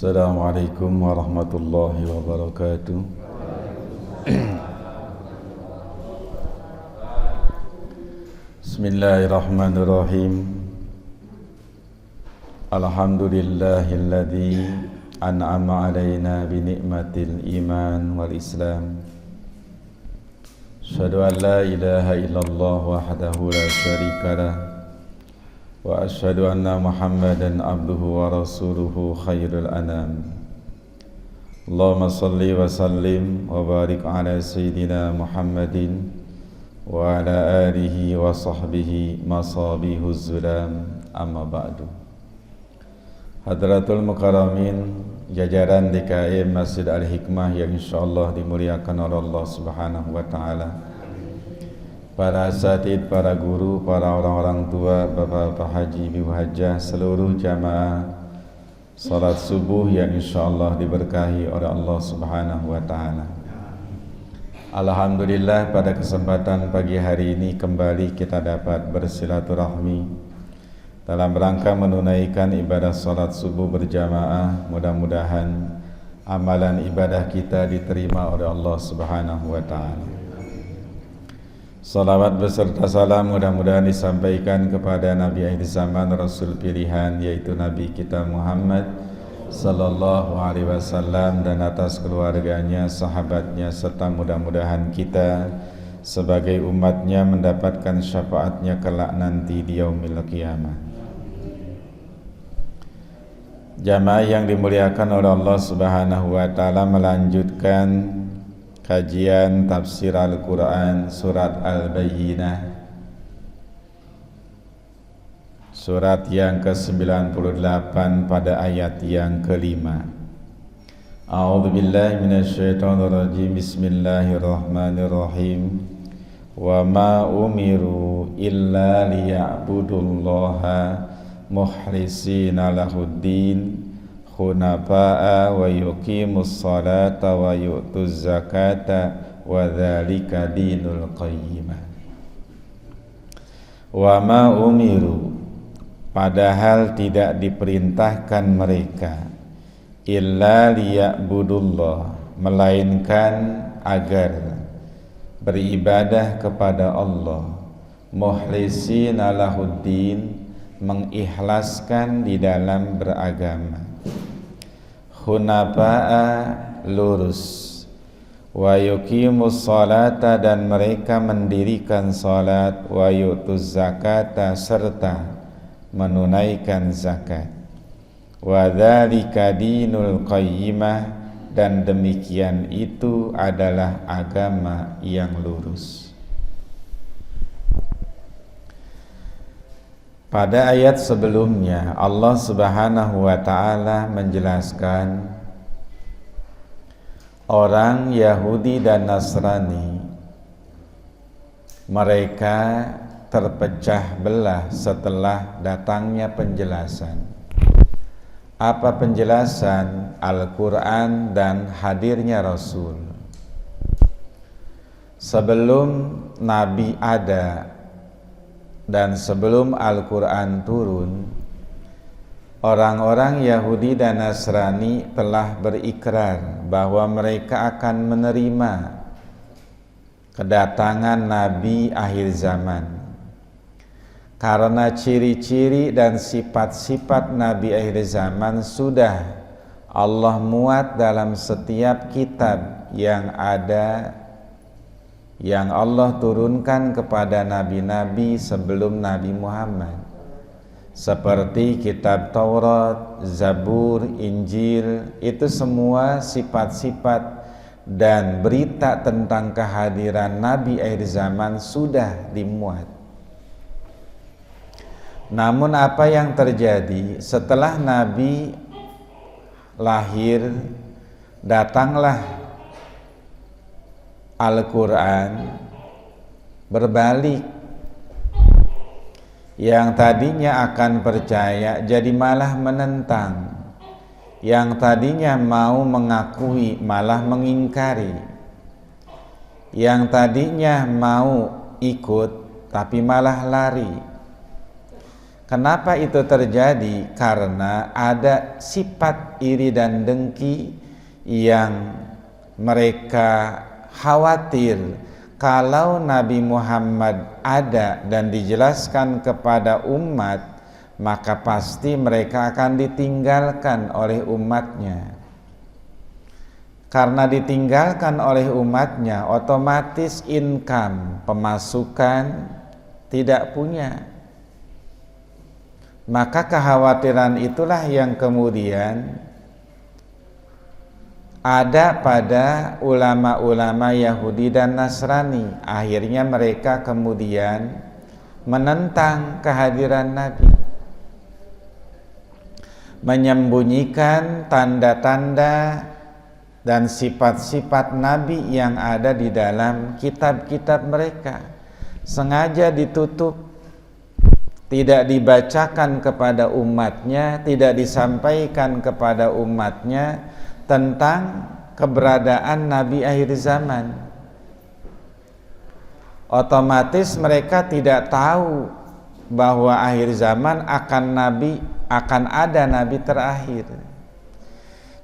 Assalamualaikum warahmatullahi wabarakatuh. Bismillahirrahmanirrahim. Alhamdulillahilladzi an'ama alaina bi ni'matil iman wal islam. Asyhadu an la ilaha illallah wahdahu la syarikalah wa asyhadu anna Muhammadan abduhu wa rasuluhu khairul anam. Allahumma salli wa sallim wa barik ala sayyidina Muhammadin wa ala alihi wa sahbihi masabihuz zulam, amma ba'du. Hadratul Mukarramin, jajaran DKM Masjid Al-Hikmah yang insyaallah dimuliakan oleh Allah Subhanahu wa taala. Para asatid, para guru, para orang-orang tua, bapak-bapak haji, ibu hajah, seluruh jamaah salat subuh yang insyaallah diberkahi oleh Allah Subhanahu wa taala. Alhamdulillah, pada kesempatan pagi hari ini kembali kita dapat bersilaturahmi dalam rangka menunaikan ibadah salat subuh berjamaah. Mudah-mudahan amalan ibadah kita diterima oleh Allah Subhanahu wa taala. Salawat beserta salam mudah-mudahan disampaikan kepada Nabi akhir zaman, Rasul pilihan, yaitu Nabi kita Muhammad sallallahu alaihi wasallam, dan atas keluarganya, sahabatnya, serta mudah-mudahan kita sebagai umatnya mendapatkan syafaatnya kelak nanti di yaumil qiyamah. Jamaah yang dimuliakan oleh Allah Subhanahu wa taala, melanjutkan kajian tafsir Al-Quran surat Al-Bayyinah, surat yang ke-98 pada ayat yang kelima. A'udzubillahi minasyaitonirrajim. Bismillahirrahmanirrahim. Wa ma umiru illa liya'budullaha mukhlisina lahuddin hunafa'a wa yuqimus salata wa yu'tuz zakata wa dzalika dinul qayyimah. Wa ma umiru, padahal tidak diperintahkan mereka, illa liya'budullah, melainkan agar beribadah kepada Allah, mukhlisina lahuddin, mengikhlaskan di dalam beragama, hunafa'a, lurus, wa yuqimus salata, dan mereka mendirikan salat, wa yu'tuz zakata, serta menunaikan zakat, wa dzalika dinul qayyimah, dan demikian itu adalah agama yang lurus. Pada ayat sebelumnya Allah Subhanahu wa taala menjelaskan orang Yahudi dan Nasrani, mereka terpecah belah setelah datangnya penjelasan. Apa penjelasan? Al-Quran dan hadirnya Rasul. Sebelum Nabi ada dan sebelum Al-Quran turun, orang-orang Yahudi dan Nasrani telah berikrar bahwa mereka akan menerima kedatangan Nabi akhir zaman, karena ciri-ciri dan sifat-sifat Nabi akhir zaman sudah Allah muat dalam setiap kitab yang ada, yang Allah turunkan kepada nabi-nabi sebelum Nabi Muhammad, seperti kitab Taurat, Zabur, Injil. Itu semua sifat-sifat dan berita tentang kehadiran Nabi akhir zaman sudah dimuat. Namun apa yang terjadi setelah Nabi lahir, datanglah Al-Quran, berbalik. Yang tadinya akan percaya jadi malah menentang, yang tadinya mau mengakui malah mengingkari, yang tadinya mau ikut tapi malah lari. Kenapa itu terjadi? Karena ada sifat iri dan dengki yang mereka khawatir kalau Nabi Muhammad ada dan dijelaskan kepada umat, maka pasti mereka akan ditinggalkan oleh umatnya. Karena ditinggalkan oleh umatnya, otomatis income, pemasukan tidak punya. Maka kekhawatiran itulah yang kemudian ada pada ulama-ulama Yahudi dan Nasrani. Akhirnya mereka kemudian menentang kehadiran Nabi, menyembunyikan tanda-tanda dan sifat-sifat Nabi yang ada di dalam kitab-kitab mereka. Sengaja ditutup, tidak dibacakan kepada umatnya, tidak disampaikan kepada umatnya tentang keberadaan Nabi akhir zaman. Otomatis mereka tidak tahu bahwa akhir zaman akan ada Nabi terakhir.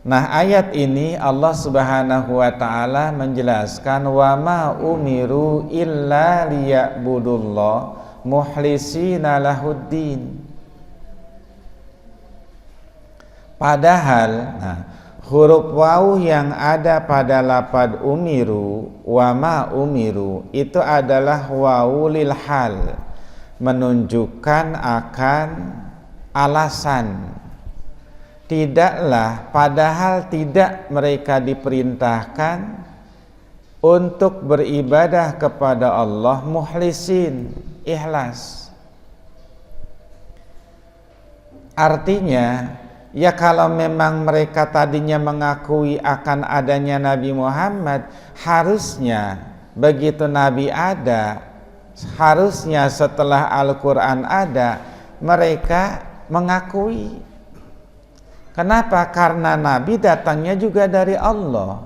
Nah, ayat ini Allah Subhanahu wa taala menjelaskan wa ma umiru illa liya'budullah muhlisina lahuddin. Padahal huruf waw yang ada pada lafadz umiru wa ma umiru itu adalah wawulil hal, menunjukkan akan alasan. Tidaklah, padahal tidak mereka diperintahkan untuk beribadah kepada Allah muhlisin, ikhlas. Artinya, ya kalau memang mereka tadinya mengakui akan adanya Nabi Muhammad, harusnya begitu Nabi ada, harusnya setelah Al-Quran ada, mereka mengakui. Kenapa? Karena Nabi datangnya juga dari Allah,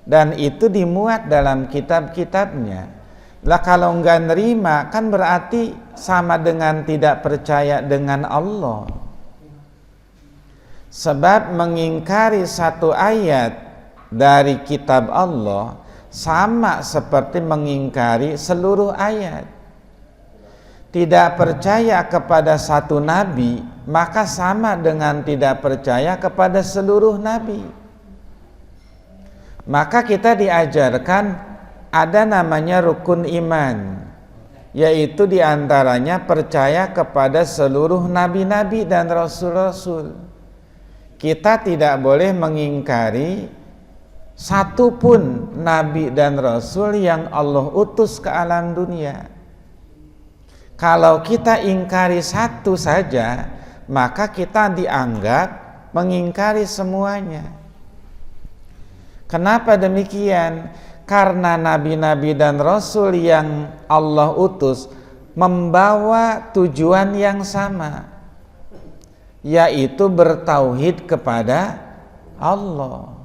dan itu dimuat dalam kitab-kitabnya. Lah kalau enggak nerima, kan berarti sama dengan tidak percaya dengan Allah. Sebab mengingkari satu ayat dari kitab Allah sama seperti mengingkari seluruh ayat. Tidak percaya kepada satu nabi, maka sama dengan tidak percaya kepada seluruh nabi. Maka kita diajarkan ada namanya rukun iman, yaitu diantaranya percaya kepada seluruh nabi-nabi dan rasul-rasul. Kita tidak boleh mengingkari satu pun nabi dan rasul yang Allah utus ke alam dunia. Kalau kita ingkari satu saja, maka kita dianggap mengingkari semuanya. Kenapa demikian? Karena nabi-nabi dan rasul yang Allah utus membawa tujuan yang sama, yaitu bertauhid kepada Allah.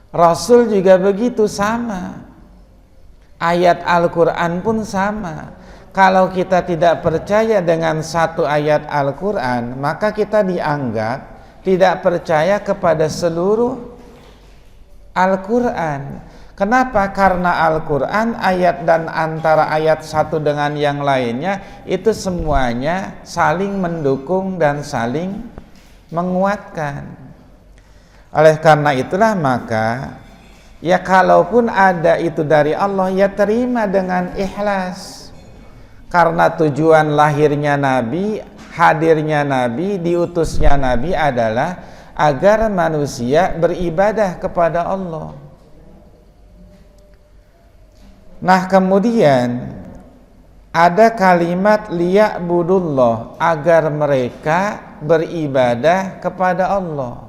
Rasul juga begitu, sama. Ayat Al-Quran pun sama. Kalau kita tidak percaya dengan satu ayat Al-Quran, maka kita dianggap tidak percaya kepada seluruh Al-Quran. Kenapa? Karena Al-Quran ayat dan antara ayat satu dengan yang lainnya itu semuanya saling mendukung dan saling menguatkan. Oleh karena itulah maka ya kalaupun ada itu dari Allah, ya terima dengan ikhlas. Karena tujuan lahirnya Nabi, hadirnya Nabi, diutusnya Nabi adalah agar manusia beribadah kepada Allah. Nah, kemudian ada kalimat liya'budullah, agar mereka beribadah kepada Allah.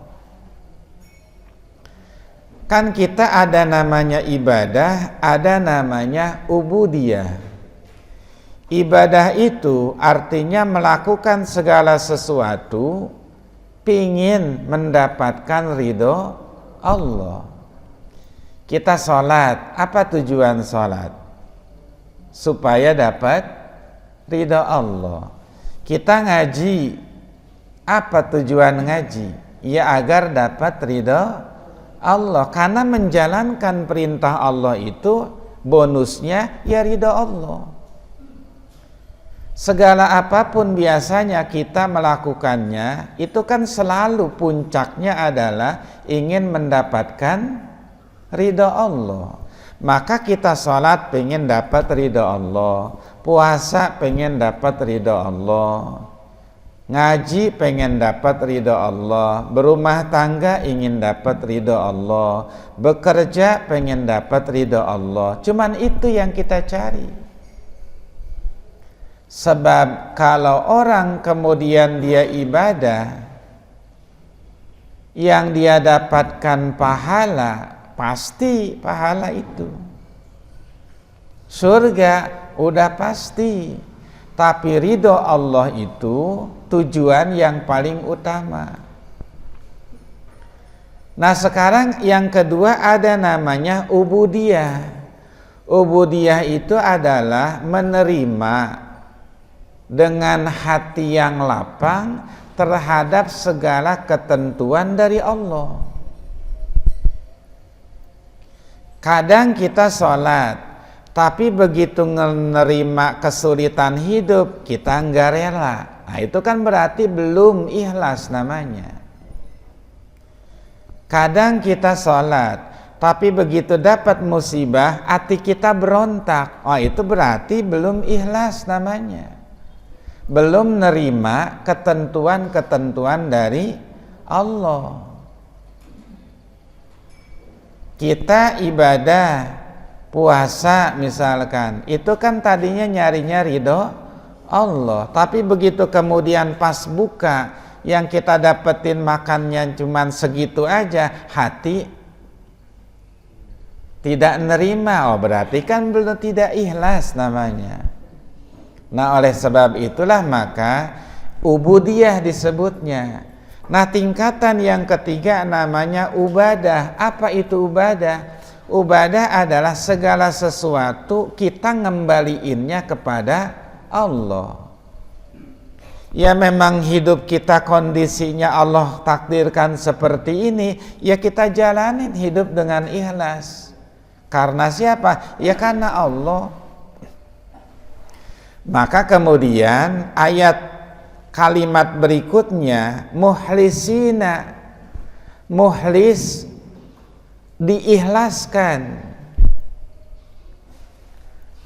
Kan kita ada namanya ibadah, ada namanya ubudiyah. Ibadah itu artinya melakukan segala sesuatu pingin mendapatkan ridho Allah. Kita sholat, apa tujuan sholat? Supaya dapat ridho Allah. Kita ngaji, apa tujuan ngaji? Ya agar dapat ridha Allah. Karena menjalankan perintah Allah itu bonusnya ya ridha Allah. Segala apapun biasanya kita melakukannya, itu kan selalu puncaknya adalah ingin mendapatkan ridha Allah. Maka kita sholat pengen dapat ridha Allah, puasa pengen dapat ridha Allah, ngaji pengen dapat ridha Allah, berumah tangga ingin dapat ridha Allah, bekerja pengen dapat ridha Allah. Cuman itu yang kita cari. Sebab kalau orang kemudian dia ibadah, yang dia dapatkan pahala, pasti pahala itu surga udah pasti, tapi ridho Allah itu tujuan yang paling utama. Nah sekarang yang kedua ada namanya ubudiyah. Ubudiyah itu adalah menerima dengan hati yang lapang terhadap segala ketentuan dari Allah. Kadang kita sholat, tapi begitu menerima kesulitan hidup, kita nggak rela. Nah, itu kan berarti belum ikhlas namanya. Kadang kita sholat, tapi begitu dapat musibah, hati kita berontak. Oh, itu berarti belum ikhlas namanya. Belum menerima ketentuan-ketentuan dari Allah. Kita ibadah puasa misalkan, itu kan tadinya nyarinya ridho Allah, tapi begitu kemudian pas buka yang kita dapetin makannya cuman segitu aja, hati tidak nerima. Oh berarti kan belum tidak ikhlas namanya. Nah oleh sebab itulah maka ubudiyah disebutnya. Nah tingkatan yang ketiga namanya ubadah. Apa itu ubadah? Ubadah adalah segala sesuatu kita ngembaliinnya kepada Allah. Ya memang hidup kita kondisinya Allah takdirkan seperti ini, ya kita jalanin hidup dengan ikhlas. Karena siapa? Ya karena Allah. Maka kemudian ayat kalimat berikutnya muhlisina, muhlis diikhlaskan.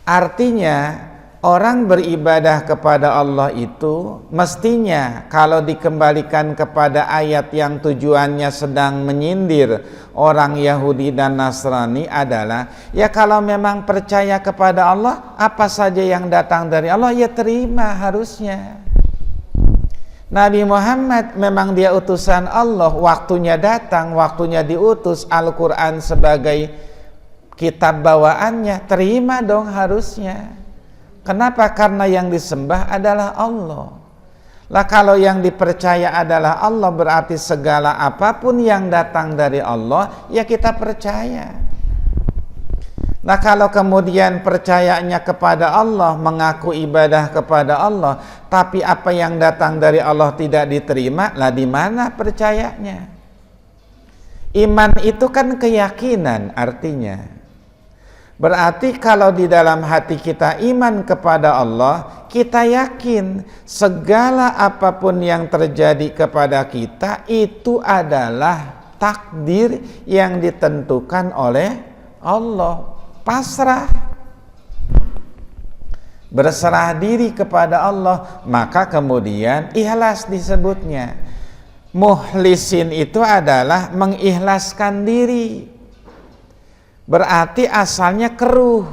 Artinya orang beribadah kepada Allah itu mestinya kalau dikembalikan kepada ayat yang tujuannya sedang menyindir orang Yahudi dan Nasrani adalah ya kalau memang percaya kepada Allah, apa saja yang datang dari Allah ya terima harusnya. Nabi Muhammad memang dia utusan Allah, waktunya datang, waktunya diutus, Al-Quran sebagai kitab bawaannya, terima dong harusnya. Kenapa? Karena yang disembah adalah Allah. Lah kalau yang dipercaya adalah Allah, berarti segala apapun yang datang dari Allah, ya kita percaya. Nah kalau kemudian percayanya kepada Allah, mengaku ibadah kepada Allah, tapi apa yang datang dari Allah tidak diterima, lah di mana percayanya? Iman itu kan keyakinan artinya. Berarti kalau di dalam hati kita iman kepada Allah, kita yakin segala apapun yang terjadi kepada kita itu adalah takdir yang ditentukan oleh Allah. Pasrah, berserah diri kepada Allah, maka kemudian ikhlas disebutnya. Muhlisin itu adalah mengikhlaskan diri, berarti asalnya keruh.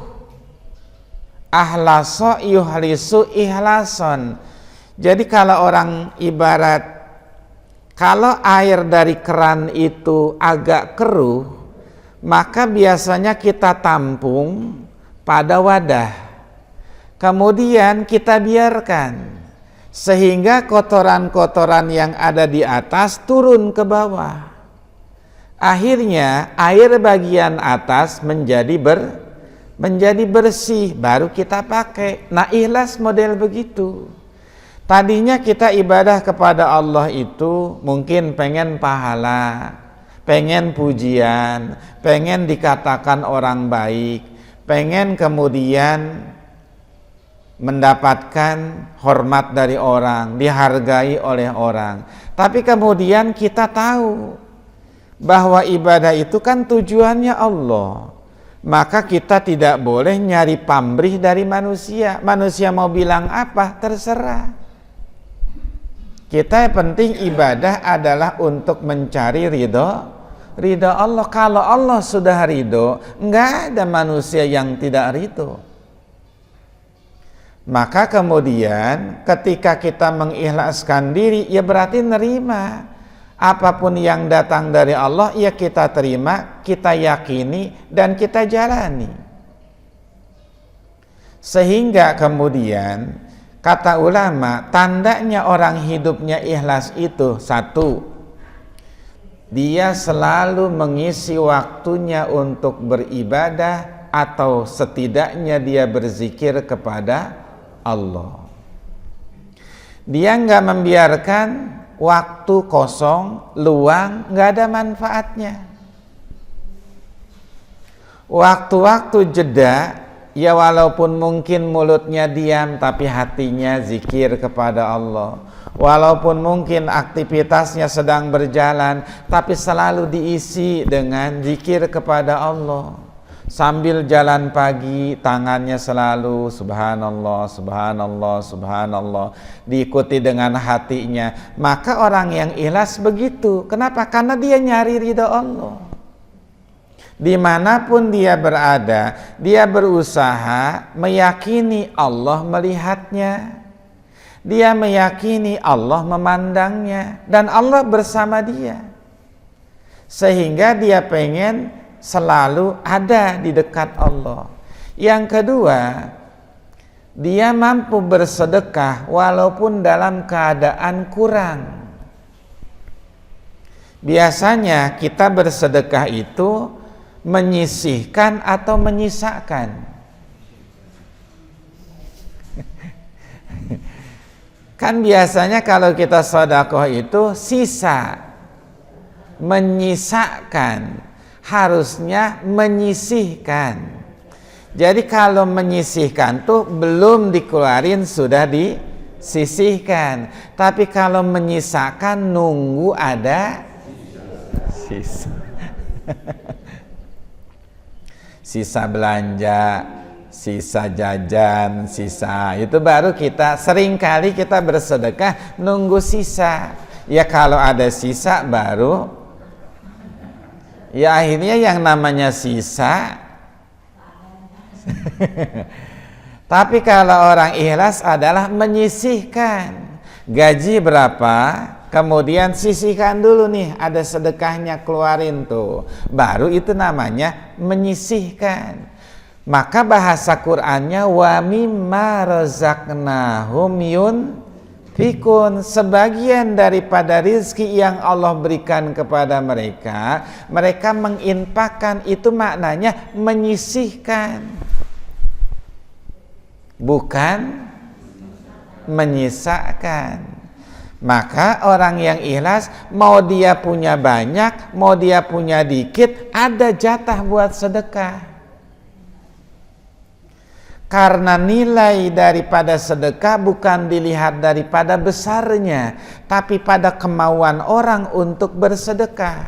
Ahlaso yuhlisu ihlason. Jadi kalau orang ibarat, kalau air dari keran itu agak keruh, maka biasanya kita tampung pada wadah, kemudian kita biarkan sehingga kotoran-kotoran yang ada di atas turun ke bawah. Akhirnya air bagian atas menjadi bersih, baru kita pakai. Nah ikhlas model begitu. Tadinya kita ibadah kepada Allah itu mungkin pengen pahala, pengen pujian, pengen dikatakan orang baik, pengen kemudian mendapatkan hormat dari orang, dihargai oleh orang. Tapi kemudian kita tahu bahwa ibadah itu kan tujuannya Allah. Maka kita tidak boleh nyari pamrih dari manusia. Manusia mau bilang apa, terserah. Kita yang penting ibadah adalah untuk mencari ridho Allah. Kalau Allah sudah ridho, enggak ada manusia yang tidak ridho. Maka kemudian ketika kita mengikhlaskan diri, ya berarti nerima apapun yang datang dari Allah, ya kita terima, kita yakini, dan kita jalani. Sehingga kemudian kata ulama, tandanya orang hidupnya ikhlas itu satu, dia selalu mengisi waktunya untuk beribadah atau setidaknya dia berzikir kepada Allah. Dia nggak membiarkan waktu kosong, luang, nggak ada manfaatnya. Waktu-waktu jeda, ya walaupun mungkin mulutnya diam tapi hatinya zikir kepada Allah. Walaupun mungkin aktivitasnya sedang berjalan tapi selalu diisi dengan zikir kepada Allah. Sambil jalan pagi tangannya selalu subhanallah, subhanallah, subhanallah, diikuti dengan hatinya. Maka orang yang ikhlas begitu. Kenapa? Karena dia nyari ridha Allah. Dimanapun dia berada, dia berusaha meyakini Allah melihatnya, dia meyakini Allah memandangnya, dan Allah bersama dia, sehingga dia pengen selalu ada di dekat Allah. Yang kedua, dia mampu bersedekah walaupun dalam keadaan kurang. Biasanya kita bersedekah itu menyisihkan atau menyisakan. Kan biasanya kalau kita sedekah itu sisa, menyisakan, harusnya menyisihkan. Jadi kalau menyisihkan tuh belum dikeluarin sudah disisihkan. Tapi kalau menyisakan nunggu ada sisa. Sisa belanja, sisa jajan, sisa itu baru kita seringkali kita bersedekah nunggu sisa. Ya kalau ada sisa baru, ya akhirnya yang namanya sisa. Tapi kalau orang ikhlas adalah menyisihkan. Gaji berapa? Kemudian sisihkan dulu nih, ada sedekahnya keluarin tuh. Baru itu namanya menyisihkan. Maka bahasa Qur'annya wa mimma razaqnahum yunfikun, sebagian daripada rizki yang Allah berikan kepada mereka, mereka menginfakkan. Itu maknanya menyisihkan, bukan menyisakan. Maka orang yang ikhlas, mau dia punya banyak, mau dia punya dikit, ada jatah buat sedekah. Karena nilai daripada sedekah bukan dilihat daripada besarnya, tapi pada kemauan orang untuk bersedekah.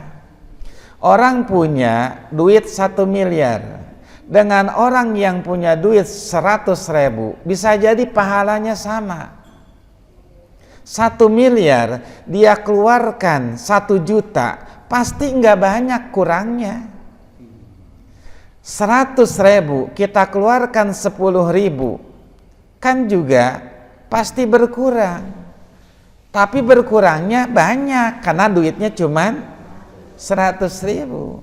Orang punya duit 1 miliar dengan orang yang punya duit 100.000, bisa jadi pahalanya sama. 1 miliar dia keluarkan 1 juta, pasti nggak banyak kurangnya. 100.000 kita keluarkan 10.000, kan juga pasti berkurang. Tapi berkurangnya banyak karena duitnya cuman 100.000.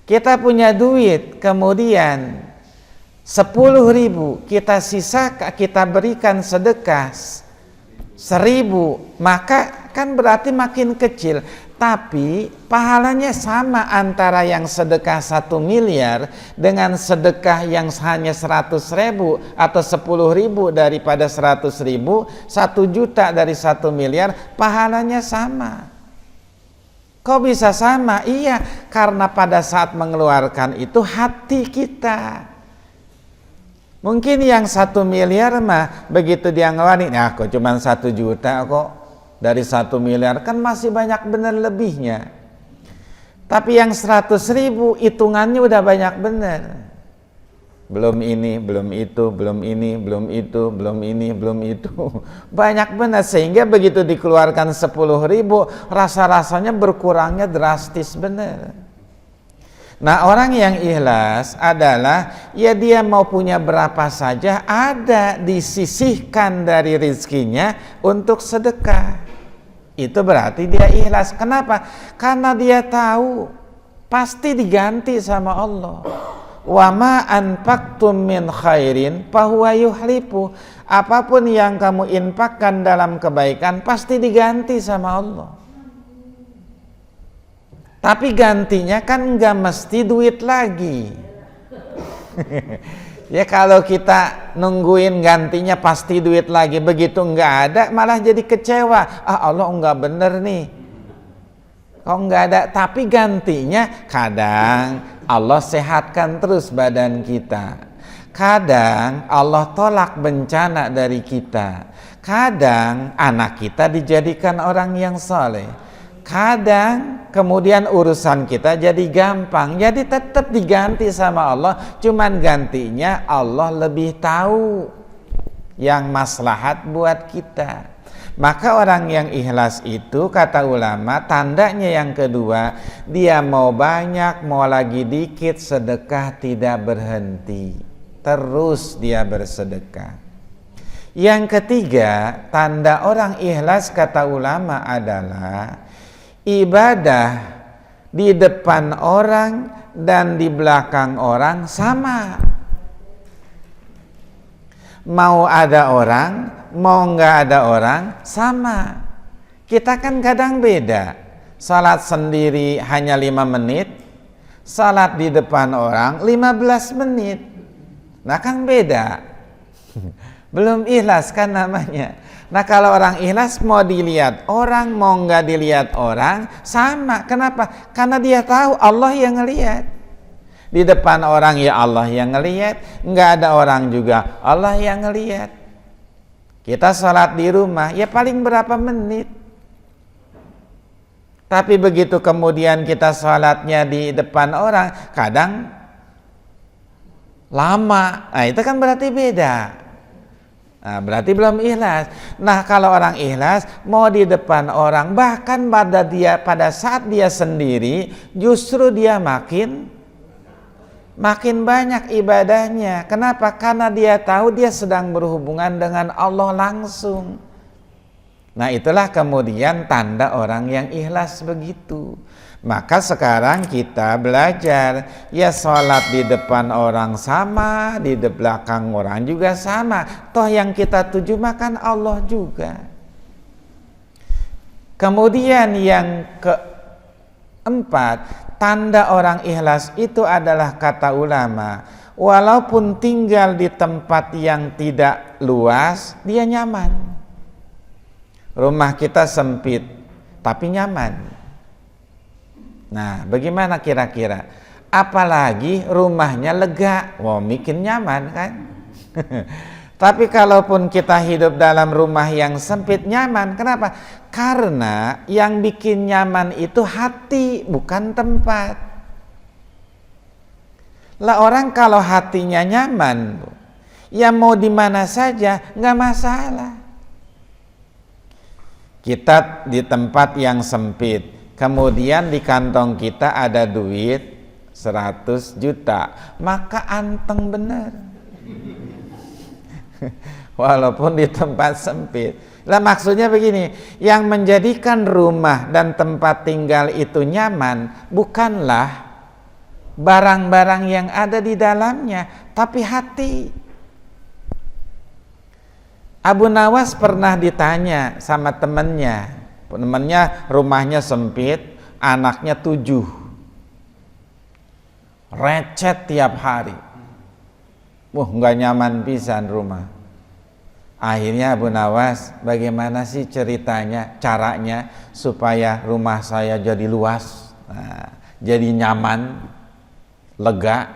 Kita punya duit, kemudian 10.000 kita sisa, kita berikan sedekah 1.000, maka kan berarti makin kecil. Tapi pahalanya sama antara yang sedekah 1 miliar dengan sedekah yang hanya 100.000 atau 10.000 daripada 100.000, 1 juta dari 1 miliar, pahalanya sama. Kok bisa sama? Iya, karena pada saat mengeluarkan itu hati kita. Mungkin yang 1 miliar mah begitu dia ngeluarin, ya kok cuma 1 juta kok. Dari 1 miliar kan masih banyak bener lebihnya. Tapi yang 100.000 hitungannya udah banyak bener. Belum ini, belum itu, belum ini, belum itu, belum ini, belum itu. Banyak bener, sehingga begitu dikeluarkan 10.000, rasa-rasanya berkurangnya drastis bener. Nah, orang yang ikhlas adalah ya dia mau punya berapa saja ada disisihkan dari rizkinya untuk sedekah. Itu berarti dia ikhlas. Kenapa? Karena dia tahu pasti diganti sama Allah. Wa ma anfaqtum min khairin fahuwa yuhlifu. Apapun yang kamu infakkan dalam kebaikan pasti diganti sama Allah. Tapi gantinya kan nggak mesti duit lagi. Ya kalau kita nungguin gantinya pasti duit lagi, begitu nggak ada malah jadi kecewa. Allah nggak bener nih, kok nggak ada. Tapi gantinya kadang Allah sehatkan terus badan kita, kadang Allah tolak bencana dari kita, kadang anak kita dijadikan orang yang soleh, kadang kemudian urusan kita jadi gampang. Jadi tetap diganti sama Allah, cuman gantinya Allah lebih tahu yang maslahat buat kita. Maka orang yang ikhlas itu, kata ulama, tandanya yang kedua, dia mau banyak mau lagi dikit sedekah tidak berhenti, terus dia bersedekah. Yang ketiga, tanda orang ikhlas kata ulama adalah ibadah di depan orang dan di belakang orang sama. Mau ada orang, mau nggak ada orang, sama. Kita kan kadang beda. Salat sendiri hanya 5 menit, salat di depan orang 15 menit. Nah kan beda. Belum ikhlas kan namanya. Nah kalau orang ikhlas mau dilihat orang mau nggak dilihat orang sama. Kenapa? Karena dia tahu Allah yang ngelihat. Di depan orang ya Allah yang ngelihat, nggak ada orang juga Allah yang ngelihat. Kita sholat di rumah ya paling berapa menit. Tapi begitu kemudian kita sholatnya di depan orang kadang lama. Nah itu kan berarti beda. Nah, berarti belum ikhlas. Nah, kalau orang ikhlas mau di depan orang, bahkan pada saat dia sendiri, justru dia makin banyak ibadahnya. Kenapa? Karena dia tahu dia sedang berhubungan dengan Allah langsung. Nah, itulah kemudian tanda orang yang ikhlas begitu. Maka sekarang kita belajar, ya sholat di depan orang sama, di belakang orang juga sama. Toh yang kita tuju makan Allah juga. Kemudian yang keempat, tanda orang ikhlas itu adalah kata ulama, walaupun tinggal di tempat yang tidak luas, dia nyaman. Rumah kita sempit, tapi nyaman. Nah, bagaimana kira-kira? Apalagi rumahnya lega, wah bikin nyaman kan? Tapi kalaupun kita hidup dalam rumah yang sempit nyaman, kenapa? Karena yang bikin nyaman itu hati, bukan tempat. Lah orang kalau hatinya nyaman, ya mau di mana saja nggak masalah. Kita di tempat yang sempit, kemudian di kantong kita ada duit 100 juta, maka anteng bener. Walaupun di tempat sempit. Lah maksudnya begini, yang menjadikan rumah dan tempat tinggal itu nyaman bukanlah barang-barang yang ada di dalamnya, tapi hati. Abu Nawas pernah ditanya sama temannya, Temennya rumahnya sempit, anaknya 7, recet tiap hari. Nggak nyaman pisan rumah. Akhirnya Abu Nawas, bagaimana sih ceritanya, caranya supaya rumah saya jadi luas, jadi nyaman, lega?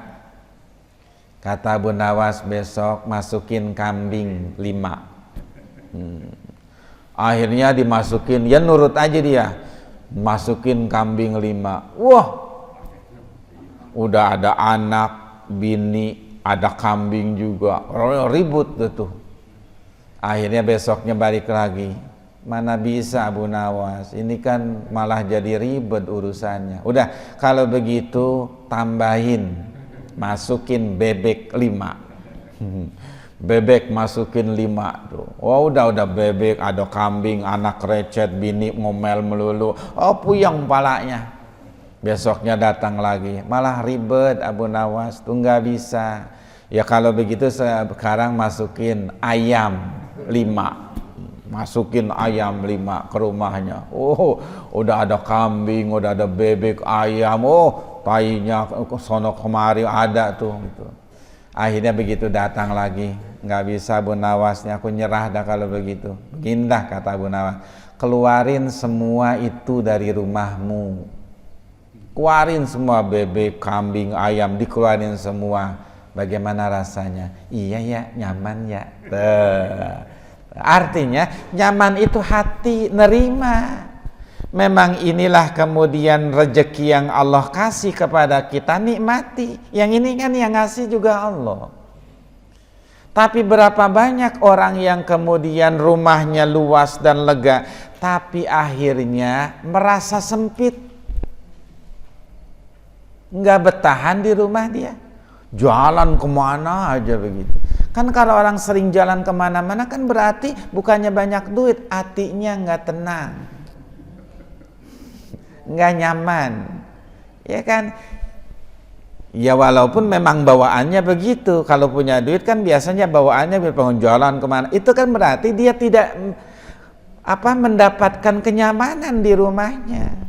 Kata Abu Nawas, besok masukin kambing 5. Akhirnya dimasukin, ya nurut aja dia, masukin kambing 5. Wah, udah ada anak, bini, ada kambing juga, ribut tuh. Akhirnya besoknya balik lagi, mana bisa Abu Nawas, ini kan malah jadi ribet urusannya. Udah, kalau begitu tambahin, masukin bebek 5. Bebek masukin 5 tuh. Udah bebek, ada kambing, anak recet, bini ngomel melulu. Puyeng palanya. Besoknya datang lagi, malah ribet Abu Nawas tuh, nggak bisa. Ya kalau begitu sekarang masukin ayam 5. Masukin ayam 5 ke rumahnya. Udah ada kambing, udah ada bebek, ayam. Tainya sono kemari ada tuh gitu. Akhirnya begitu datang lagi, nggak bisa Abu Nawasnya, aku nyerah dah kalau begitu. Beginilah kata Abu Nawas, keluarin semua itu dari rumahmu, keluarin semua bebek, kambing, ayam, dikeluarin semua. Bagaimana rasanya? Iya ya, nyaman ya. Artinya nyaman itu hati nerima. Memang inilah kemudian rezeki yang Allah kasih kepada kita, nikmati. Yang ini kan yang ngasih juga Allah. Tapi berapa banyak orang yang kemudian rumahnya luas dan lega, tapi akhirnya merasa sempit, nggak betahan di rumah dia, jalan kemana aja begitu. Kan kalau orang sering jalan kemana-mana kan berarti bukannya banyak duit, hatinya nggak tenang, nggak nyaman, ya kan? Ya walaupun memang bawaannya begitu, kalau punya duit kan biasanya bawaannya berpengen jalan kemana, itu kan berarti dia tidak mendapatkan kenyamanan di rumahnya.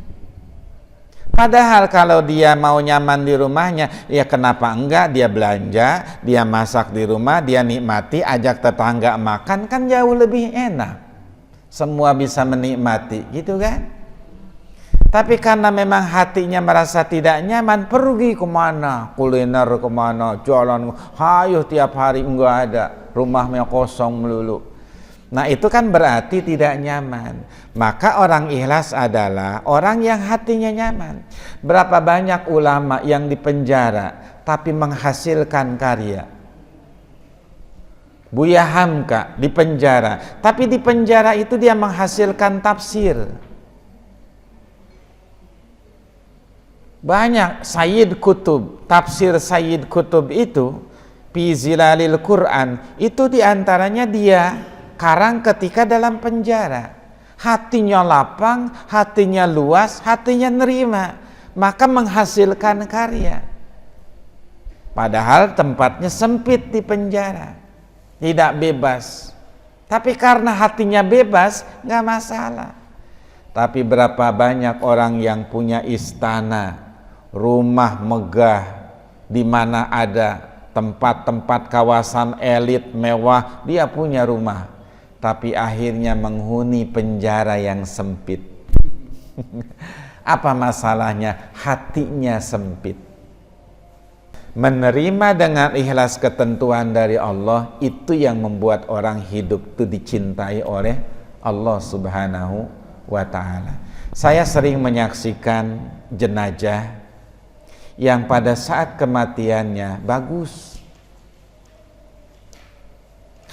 Padahal kalau dia mau nyaman di rumahnya, ya kenapa enggak dia belanja, dia masak di rumah, dia nikmati, ajak tetangga makan, kan jauh lebih enak. Semua bisa menikmati, gitu kan? Tapi karena memang hatinya merasa tidak nyaman, pergi kemana, kuliner kemana, jalan, hayuh tiap hari enggak ada, rumahnya kosong melulu. Nah itu kan berarti tidak nyaman. Maka orang ikhlas adalah orang yang hatinya nyaman. Berapa banyak ulama yang dipenjara tapi menghasilkan karya. Buya Hamka dipenjara, tapi di penjara itu dia menghasilkan tafsir. Banyak Sayyid Qutb, tafsir Sayyid Qutb itu Fi Zilalil Quran, itu diantaranya dia karang ketika dalam penjara. Hatinya lapang, hatinya luas, hatinya nerima, maka menghasilkan karya. Padahal tempatnya sempit di penjara, tidak bebas. Tapi karena hatinya bebas, nggak masalah. Tapi berapa banyak orang yang punya istana, rumah megah, di mana ada tempat-tempat kawasan elit mewah, dia punya rumah, tapi akhirnya menghuni penjara yang sempit. Apa masalahnya? Hatinya sempit. Menerima dengan ikhlas ketentuan dari Allah, itu yang membuat orang hidup itu dicintai oleh Allah Subhanahu wa ta'ala. Saya sering menyaksikan jenazah yang pada saat kematiannya bagus,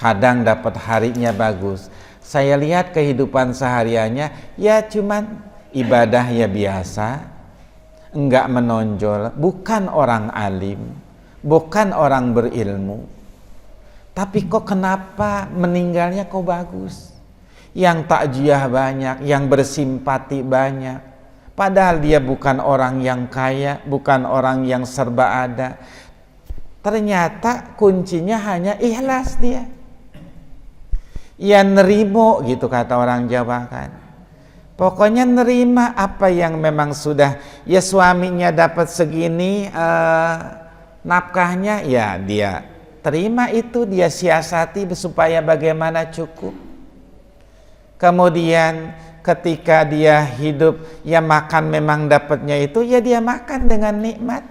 kadang dapat harinya bagus. Saya lihat kehidupan sehariannya ya cuman ibadah ya biasa, enggak menonjol, bukan orang alim, bukan orang berilmu, tapi kok kenapa meninggalnya kok bagus, yang takjiah banyak, yang bersimpati banyak. Padahal dia bukan orang yang kaya, bukan orang yang serba ada. Ternyata kuncinya hanya ikhlas dia. Ya nerimo gitu kata orang Jawa kan. Pokoknya nerima apa yang memang sudah, ya suaminya dapat segini nafkahnya, ya dia terima itu, dia siasati supaya bagaimana cukup. Kemudian ketika dia hidup, ya makan memang dapatnya itu, ya dia makan dengan nikmat,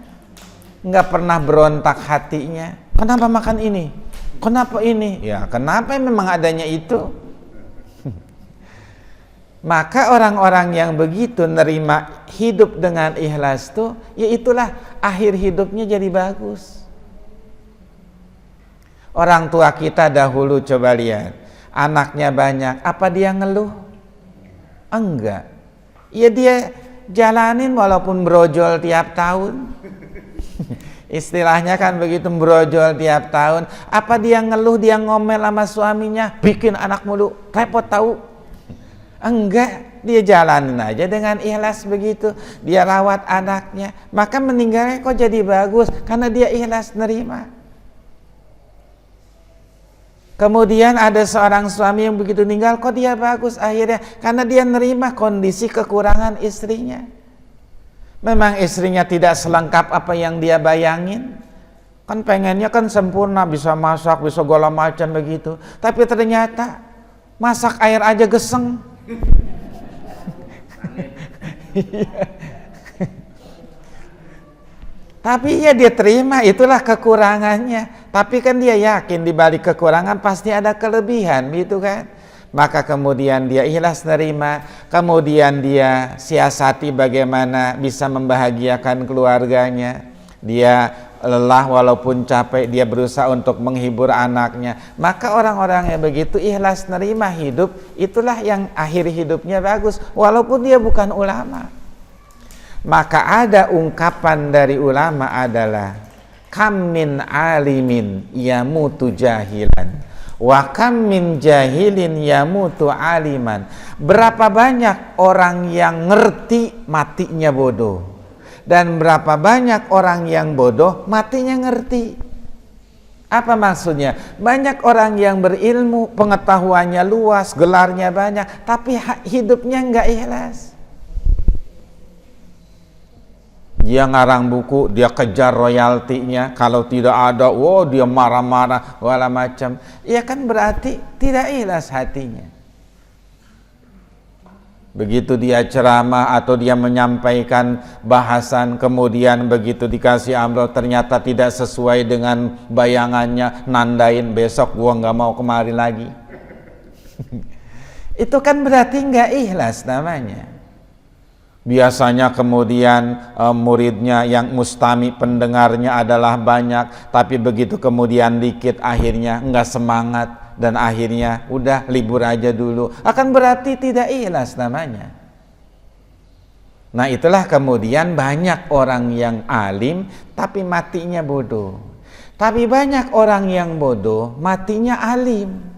nggak pernah berontak hatinya. Kenapa makan ini? Kenapa ini? Ya kenapa memang adanya itu. Maka orang-orang yang begitu nerima hidup dengan ikhlas tuh, ya itulah akhir hidupnya jadi bagus. Orang tua kita dahulu coba lihat, anaknya banyak, apa dia ngeluh? Enggak. Ya dia jalanin walaupun brojol tiap tahun. Istilahnya kan begitu, brojol tiap tahun. Apa dia ngeluh, dia ngomel sama suaminya, bikin anak mulu, repot tahu? Enggak, dia jalanin aja dengan ikhlas begitu. Dia rawat anaknya, maka meninggalnya kok jadi bagus, karena dia ikhlas nerima. Kemudian ada seorang suami yang begitu meninggal, kok dia bagus akhirnya, karena dia nerima kondisi kekurangan istrinya. Memang istrinya tidak selengkap apa yang dia bayangin, kan pengennya kan sempurna, bisa masak, bisa segala macam begitu, tapi ternyata masak air aja geseng. Tapi ya dia terima, itulah kekurangannya. Tapi kan dia yakin di balik kekurangan pasti ada kelebihan, gitu kan? Maka kemudian dia ikhlas nerima, kemudian dia siasati bagaimana bisa membahagiakan keluarganya. Dia lelah walaupun capek, dia berusaha untuk menghibur anaknya. Maka orang-orang yang begitu ikhlas nerima hidup, itulah yang akhir hidupnya bagus, walaupun dia bukan ulama. Maka ada ungkapan dari ulama adalah, kam min alimin yamutu jahilan, wa kam min jahilin yamutu aliman. Berapa banyak orang yang ngerti matinya bodoh, dan berapa banyak orang yang bodoh matinya ngerti. Apa maksudnya? Banyak orang yang berilmu, pengetahuannya luas, gelarnya banyak, tapi hidupnya enggak ikhlas. Dia ngarang buku, dia kejar royaltinya, kalau tidak ada, wow dia marah-marah, segala macam. Ya kan berarti tidak ikhlas hatinya. Begitu dia ceramah atau dia menyampaikan bahasan, kemudian begitu dikasih amplop ternyata tidak sesuai dengan bayangannya, nandain besok gua nggak mau kemari lagi. Itu kan berarti nggak ikhlas namanya. Biasanya kemudian muridnya yang mustami, pendengarnya adalah banyak, tapi begitu kemudian dikit akhirnya nggak semangat dan akhirnya udah libur aja dulu. Akan berarti tidak ikhlas namanya. Nah itulah kemudian banyak orang yang alim tapi matinya bodoh. Tapi banyak orang yang bodoh matinya alim.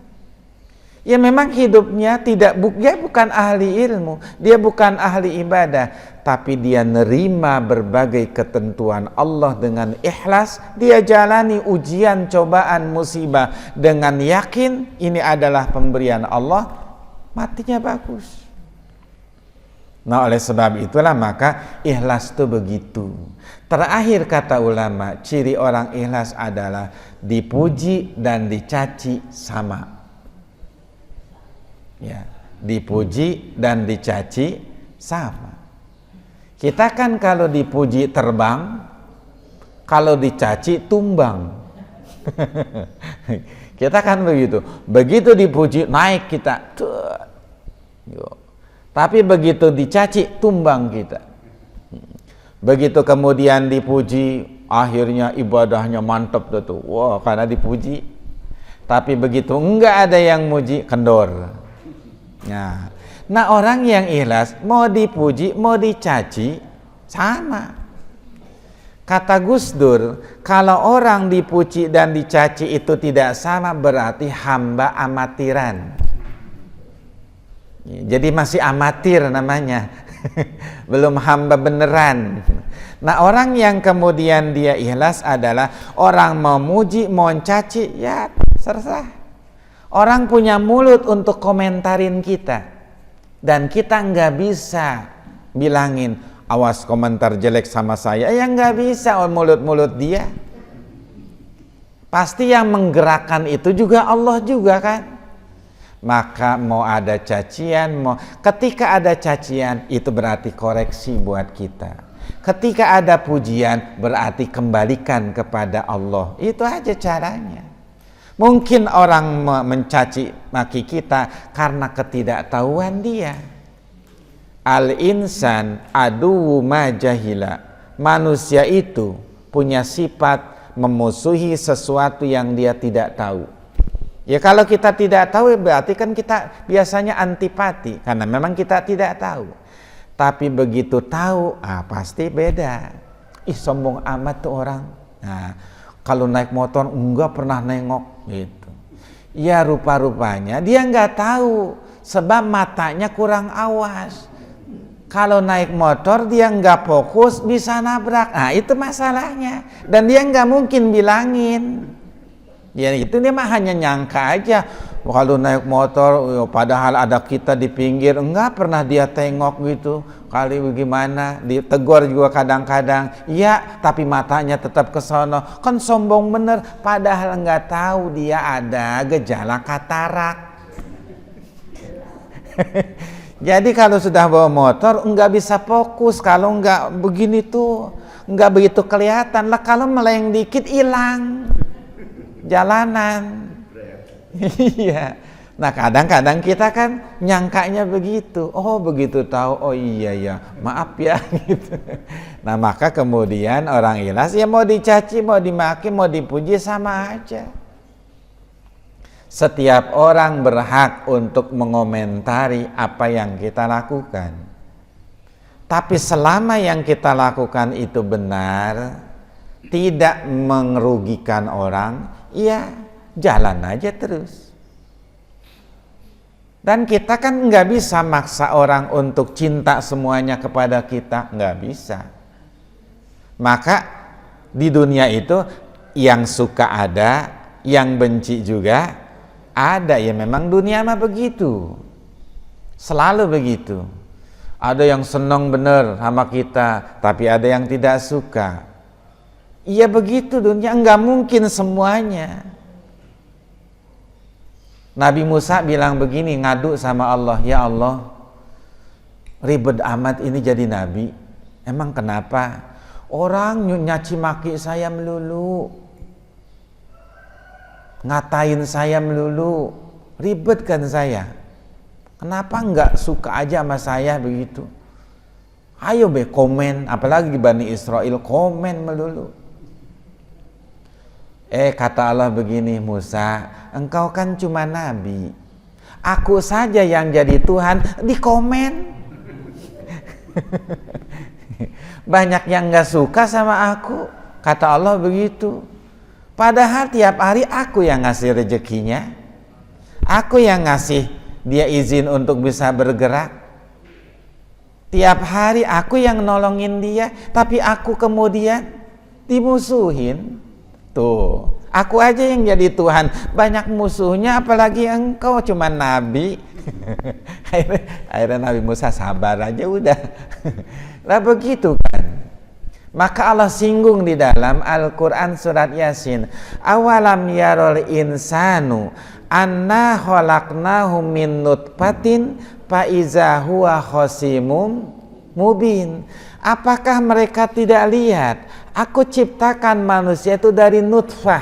Ya memang hidupnya dia bukan ahli ilmu, dia bukan ahli ibadah, tapi dia nerima berbagai ketentuan Allah dengan ikhlas. Dia jalani ujian, cobaan, musibah dengan yakin ini adalah pemberian Allah, matinya bagus. Nah oleh sebab itulah maka ikhlas itu begitu. Terakhir kata ulama, ciri orang ikhlas adalah dipuji dan dicaci sama. Ya, dipuji dan dicaci sama. Kita kan kalau dipuji terbang, kalau dicaci tumbang. Kita kan begitu. Begitu dipuji naik kita. Tapi begitu dicaci tumbang kita. Begitu kemudian dipuji, akhirnya ibadahnya mantap tuh. Wah, karena dipuji. Tapi begitu enggak ada yang muji, kendor. Nah orang yang ikhlas mau dipuji mau dicaci sama. Kata Gus Dur, kalau orang dipuji dan dicaci itu tidak sama, berarti hamba amatiran. Jadi masih amatir namanya. Belum hamba beneran. Nah orang yang kemudian dia ikhlas adalah orang mau muji mau caci, ya serah. Orang punya mulut untuk komentarin kita. Dan kita nggak bisa bilangin, awas komentar jelek sama saya. Ya nggak bisa, mulut-mulut dia. Pasti yang menggerakkan itu juga Allah juga kan. Maka mau ada cacian, ketika ada cacian itu berarti koreksi buat kita. Ketika ada pujian berarti kembalikan kepada Allah. Itu aja caranya. Mungkin orang mencaci maki kita karena ketidaktahuan dia. Al-insan aduwwu ma jahila. Manusia itu punya sifat memusuhi sesuatu yang dia tidak tahu. Ya kalau kita tidak tahu berarti kan kita biasanya antipati karena memang kita tidak tahu. Tapi begitu tahu, pasti beda. Ih sombong amat tuh orang. Nah, kalau naik motor enggak pernah nengok gitu. Ya rupa-rupanya dia nggak tahu sebab matanya kurang awas. Kalau naik motor dia nggak fokus bisa nabrak. Nah itu masalahnya. Dan dia nggak mungkin bilangin. Ya itu dia mah hanya nyangka aja. Kalau naik motor padahal ada kita di pinggir, enggak pernah dia tengok gitu. Kali bagaimana, ditegur juga kadang-kadang. Ya, tapi matanya tetap ke sono. Kan sombong bener, padahal enggak tahu dia ada gejala katarak. Jadi kalau sudah bawa motor enggak bisa fokus, kalau enggak begini tuh enggak begitu kelihatan lah, kalau meleng dikit hilang jalanan. Iya. Nah kadang-kadang kita kan nyangkanya begitu. Oh begitu tahu. Oh iya ya. Maaf ya gitu. Nah maka kemudian orang ikhlas ya mau dicaci, mau dimaki, mau dipuji sama aja. Setiap orang berhak untuk mengomentari apa yang kita lakukan. Tapi selama yang kita lakukan itu benar, tidak merugikan orang, ya jalan aja terus. Dan kita kan nggak bisa maksa orang untuk cinta semuanya kepada kita, nggak bisa. Maka di dunia itu yang suka ada, yang benci juga ada. Ya memang dunia mah begitu, selalu begitu. Ada yang senang bener sama kita, tapi ada yang tidak suka. Iya begitu dunia, nggak mungkin semuanya. Nabi Musa bilang begini, ngadu sama Allah, ya Allah, ribet amat ini jadi nabi. Emang kenapa? Orang nyaci maki saya melulu, ngatain saya melulu, ribet kan saya. Kenapa nggak suka aja sama saya begitu? Ayo be komen, apalagi di Bani Israel komen melulu. Kata Allah begini, Musa, engkau kan cuma nabi. Aku saja yang jadi Tuhan dikomen. Banyak yang gak suka sama aku. Kata Allah begitu. Padahal tiap hari aku yang ngasih rezekinya. Aku yang ngasih dia izin untuk bisa bergerak. Tiap hari aku yang nolongin dia. Tapi aku kemudian dimusuhin. Tuh, aku aja yang jadi Tuhan, banyak musuhnya, apalagi engkau cuma nabi. Akhirnya Nabi Musa sabar aja udah. Lah begitu kan. Maka Allah singgung di dalam Al-Quran surat Yasin, awalam yarol insanu anna khalaqnahu min nutfatin fa iza huwa khosimum mubin. Apakah mereka tidak lihat, aku ciptakan manusia itu dari nutfah,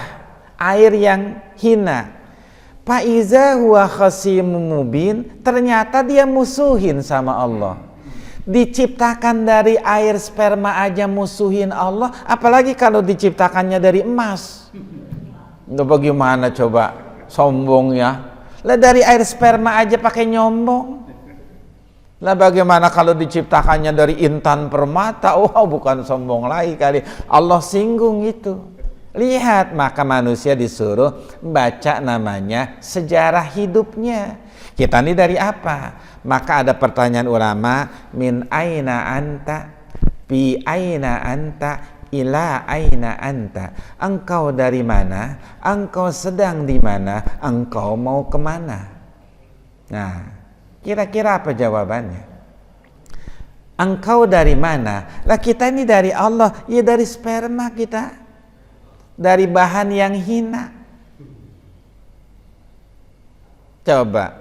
air yang hina. Fa iza huwa khosimum mubin, ternyata dia musuhin sama Allah. Diciptakan dari air sperma aja musuhin Allah, apalagi kalau diciptakannya dari emas. Nggak bagaimana coba, sombong ya. Lah dari air sperma aja pakai nyombong. Lah bagaimana kalau diciptakannya dari intan permata? Oh bukan sombong lagi kali. Allah singgung itu. Lihat, maka manusia disuruh baca namanya sejarah hidupnya. Kita ini dari apa? Maka ada pertanyaan ulama, min aina anta, bi aina anta, ila aina anta. Engkau dari mana? Engkau sedang di mana? Engkau mau kemana? Nah, Kira-kira apa jawabannya? Engkau dari mana? Lah kita ini dari Allah. Ya dari sperma kita, dari bahan yang hina. Coba,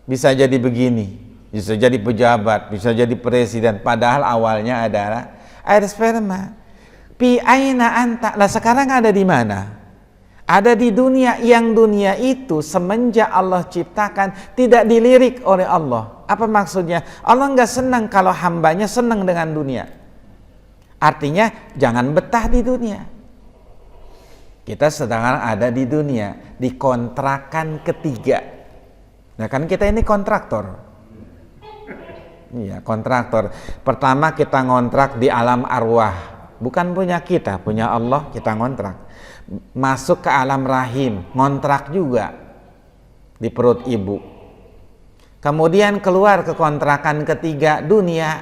bisa jadi begini, bisa jadi pejabat, bisa jadi presiden, padahal awalnya adalah air sperma. Pi aina anta? Lah sekarang ada di mana? Ada di dunia, yang dunia itu semenjak Allah ciptakan tidak dilirik oleh Allah. Apa maksudnya? Allah nggak senang kalau hambanya senang dengan dunia. Artinya jangan betah di dunia. Kita sedang ada di dunia, di kontrakan ketiga. Nah kan kita ini kontraktor. Iya, kontraktor. Pertama kita ngontrak di alam arwah. Bukan punya kita, punya Allah, kita ngontrak. Masuk ke alam rahim, ngontrak juga di perut ibu. Kemudian keluar ke kontrakan ketiga, dunia.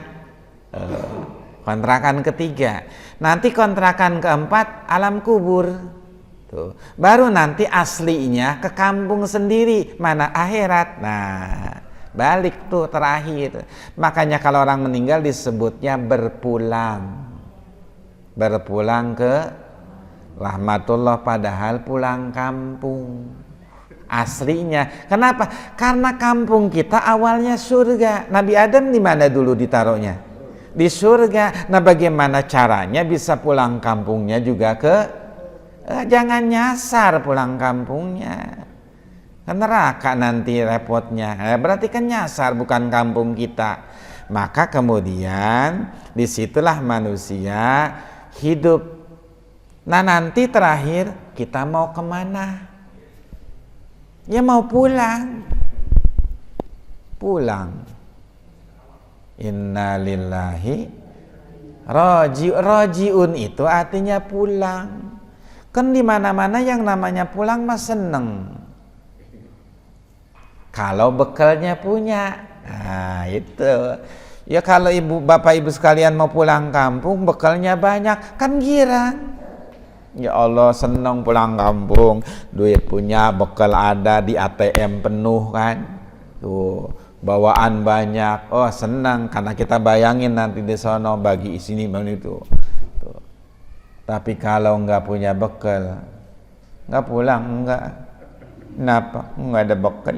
Kontrakan ketiga. Nanti kontrakan keempat, alam kubur. Tuh. Baru nanti aslinya ke kampung sendiri, mana akhirat. Nah, balik tuh terakhir. Makanya kalau orang meninggal disebutnya berpulang. Berpulang ke rahmatullah, padahal pulang kampung aslinya. Kenapa? Karena kampung kita awalnya surga. Nabi Adam di mana dulu ditaruhnya? Di surga. Nah bagaimana caranya bisa pulang kampungnya juga ke jangan nyasar pulang kampungnya ke neraka nanti repotnya. Berarti kan nyasar, bukan kampung kita. Maka kemudian disitulah manusia hidup. Nah nanti terakhir kita mau kemana? Ya mau pulang. Pulang. Inna lillahi raji'un itu artinya pulang. Kan di mana-mana yang namanya pulang mah seneng. Kalau bekalnya punya. Nah itu. Ya kalau bapak ibu sekalian mau pulang kampung, bekalnya banyak, kan girang. Ya Allah senang pulang kampung, duit punya, bekal ada, di ATM penuh kan, tuh bawaan banyak, oh senang karena kita bayangin nanti di sono bagi sini itu. Tuh. Tapi kalau nggak punya bekal, nggak pulang, nggak, kenapa? Nggak ada bekal,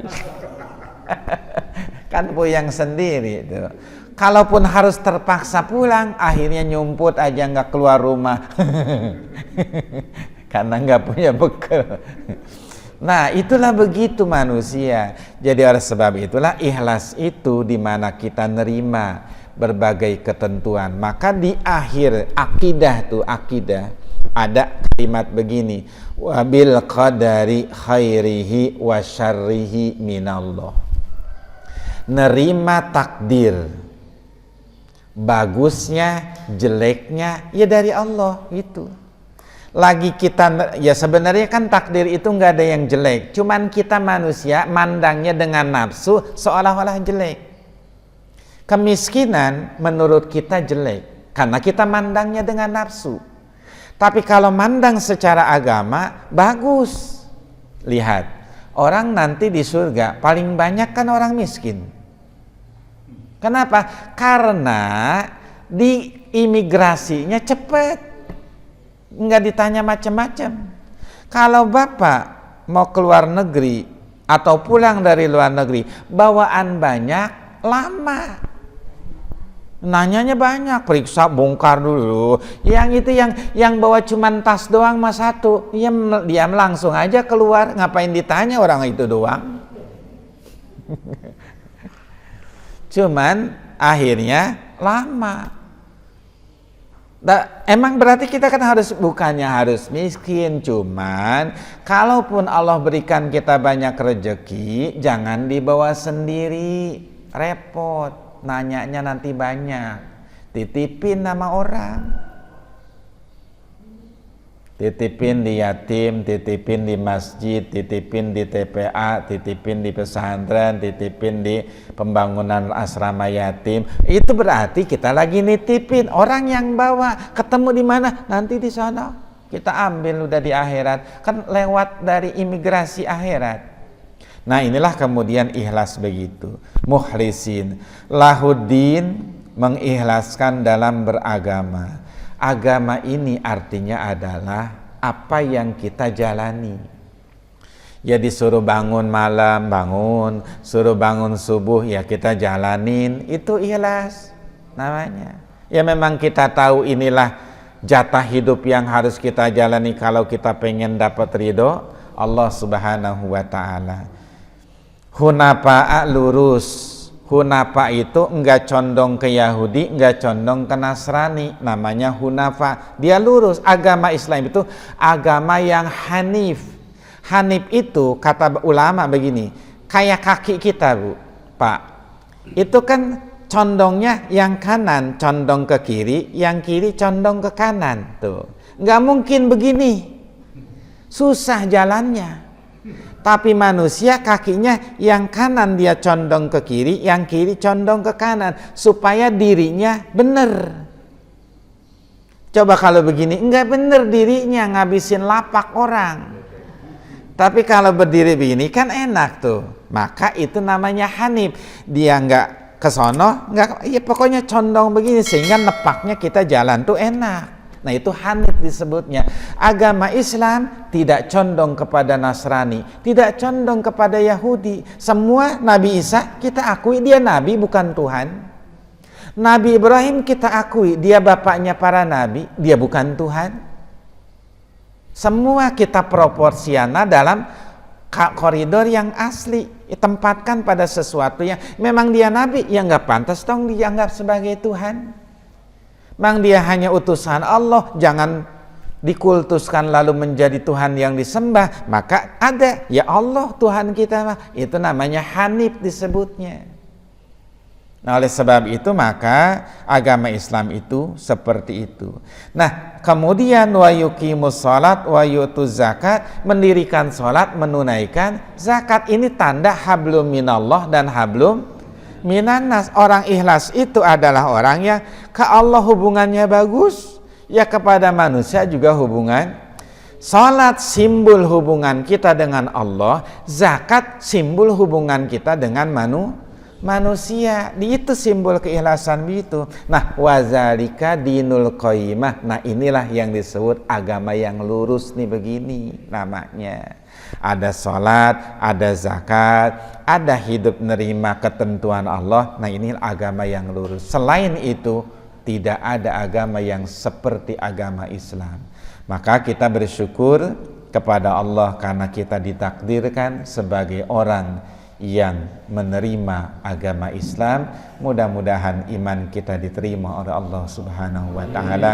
kan puyeng sendiri tuh. Kalaupun harus terpaksa pulang, akhirnya nyumput aja nggak keluar rumah karena nggak punya bekal. Nah itulah begitu manusia. Jadi oleh sebab itulah ikhlas itu dimana kita nerima berbagai ketentuan. Maka di akhir akidah ada kalimat begini, wabil qadari khairihi wa syarrihi minallah. Nerima takdir, bagusnya, jeleknya, ya dari Allah gitu. Lagi kita, ya sebenarnya kan takdir itu nggak ada yang jelek, cuman kita manusia mandangnya dengan nafsu seolah-olah jelek. Kemiskinan menurut kita jelek karena kita mandangnya dengan nafsu. Tapi kalau mandang secara agama bagus. Lihat, orang nanti di surga paling banyak kan orang miskin. Kenapa? Karena di imigrasinya cepat, nggak ditanya macam-macam. Kalau bapak mau keluar negeri atau pulang dari luar negeri, bawaan banyak, lama. Nanyanya banyak, periksa, bongkar dulu. Yang itu yang bawa cuman tas doang mas satu, dia langsung aja keluar, ngapain ditanya orang itu doang? Cuman akhirnya lama. Emang berarti kita kan bukannya harus miskin, cuman kalaupun Allah berikan kita banyak rezeki, jangan dibawa sendiri, repot, nanyanya nanti banyak, titipin nama orang. Titipin di yatim, titipin di masjid, titipin di TPA, titipin di pesantren, titipin di pembangunan asrama yatim. Itu berarti kita lagi nitipin. Orang yang bawa ketemu di mana? Nanti di sana. Kita ambil udah di akhirat. Kan lewat dari imigrasi akhirat. Nah inilah kemudian ikhlas begitu. Mukhlisin lahuddin, mengikhlaskan dalam beragama. Agama ini artinya adalah apa yang kita jalani. Ya disuruh bangun malam, bangun. Suruh bangun subuh, ya kita jalanin. Itu ikhlas namanya. Ya memang kita tahu inilah jatah hidup yang harus kita jalani kalau kita pengen dapat ridho Allah subhanahu wa ta'ala. Hunafa'a lurus. Hunafa itu enggak condong ke Yahudi, enggak condong ke Nasrani, namanya hunafa. Dia lurus. Agama Islam itu agama yang hanif. Hanif itu kata ulama begini, kayak kaki kita Bu, Pak. Itu kan condongnya yang kanan condong ke kiri, yang kiri condong ke kanan. Tuh, enggak mungkin begini. Susah jalannya. Tapi manusia kakinya yang kanan dia condong ke kiri, yang kiri condong ke kanan supaya dirinya benar. Coba kalau begini, enggak benar dirinya, ngabisin lapak orang. Tapi kalau berdiri begini kan enak tuh. Maka itu namanya hanif. Dia enggak ke sono, enggak, ya pokoknya condong begini sehingga nepaknya kita jalan tuh enak. Nah itu hanif disebutnya. Agama Islam tidak condong kepada Nasrani, tidak condong kepada Yahudi. Semua Nabi Isa kita akui dia Nabi bukan Tuhan. Nabi Ibrahim kita akui dia bapaknya para Nabi, dia bukan Tuhan. Semua kita proporsional dalam koridor yang asli. Tempatkan pada sesuatu yang memang dia Nabi, ya nggak pantas dong dianggap sebagai Tuhan. Memang dia hanya utusan Allah, jangan dikultuskan lalu menjadi Tuhan yang disembah. Maka ada, ya Allah Tuhan kita, itu namanya hanif disebutnya. Nah oleh sebab itu maka agama Islam itu seperti itu. Nah kemudian wa yuqimus shalat wa yutuz zakat, mendirikan sholat, menunaikan zakat. Ini tanda hablum minallah dan hablum minanas. Orang ikhlas itu adalah orang yang ke Allah hubungannya bagus, ya kepada manusia juga hubungan. Salat simbol hubungan kita dengan Allah, zakat simbol hubungan kita dengan manusia. Itu simbol keikhlasan itu. Nah, wazalika dinul qayyimah. Nah, inilah yang disebut agama yang lurus nih, begini namanya. Ada sholat, ada zakat, ada hidup nerima ketentuan Allah. Nah ini agama yang lurus. Selain itu tidak ada agama yang seperti agama Islam. Maka kita bersyukur kepada Allah karena kita ditakdirkan sebagai orang yang menerima agama Islam. Mudah-mudahan iman kita diterima oleh Allah subhanahu wa ta'ala.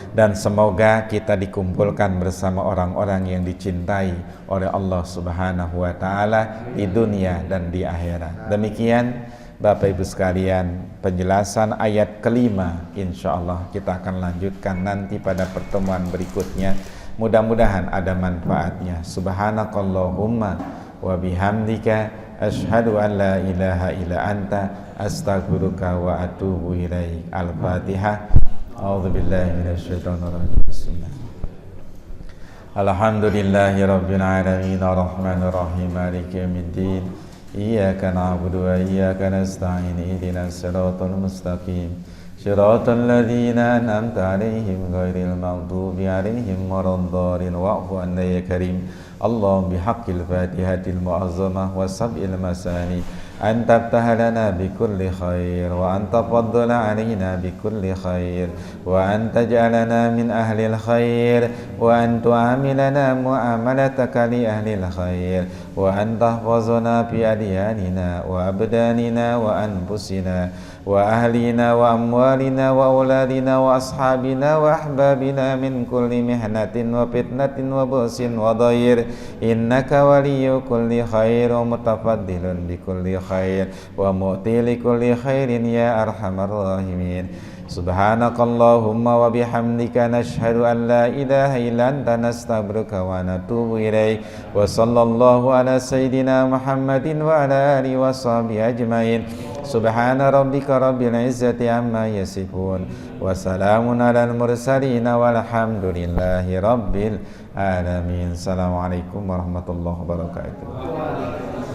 Dan semoga kita dikumpulkan bersama orang-orang yang dicintai oleh Allah subhanahu wa ta'ala di dunia dan di akhirat. Demikian Bapak Ibu sekalian penjelasan ayat kelima. Insya Allah kita akan lanjutkan nanti pada pertemuan berikutnya. Mudah-mudahan ada manfaatnya. Subhanakallahumma wa bihamdika asyhadu an la ilaha illa anta astaghfiruka wa atubu ilaik. Al-Fatihah. A'udzu billahi minasyaitonir rajim. Bismillah. Alhamdulillahi rabbil alamin arrahmanir rahim maliki yaumiddin. Iyyaka na'budu wa iyyaka nasta'in. Ihdinas siratal mustaqim. Siratal ladzina an'amta 'alaihim ghairil maghdubi 'alaihim waladdallin. Wa'fu 'anna ya karim. Allahumma bihaqqil fatihatil mu'azzamah wa sab'il masani. أن تفتح لنا بكل خير وأن تفضل علينا بكل خير وأن تجعلنا من أهل الخير وأن تعاملنا معاملتك لأهل الخير وأن تحفظنا في أدياننا وأبداننا وأنفسنا وأهلنا وأموالنا وأولادنا وأصحابنا وأحبابنا من كل محنة وفتنة وبؤس وضير إنك ولي كل خير ومتفضل بكل خير ومؤتي لكل خير يا أرحم الراحمين. سبحانك اللهم وبحمدك نشهد أن لا إله إلا أنت نستغفرك ونتوب إليك. وصلى الله على سيدنا محمد وعلى آله وصحبه أجمعين. Subhana rabbika rabbil izzati amma yasifun. Wassalamun alal mursalin walhamdulillahi rabbil alamin. Assalamualaikum warahmatullahi wabarakatuh.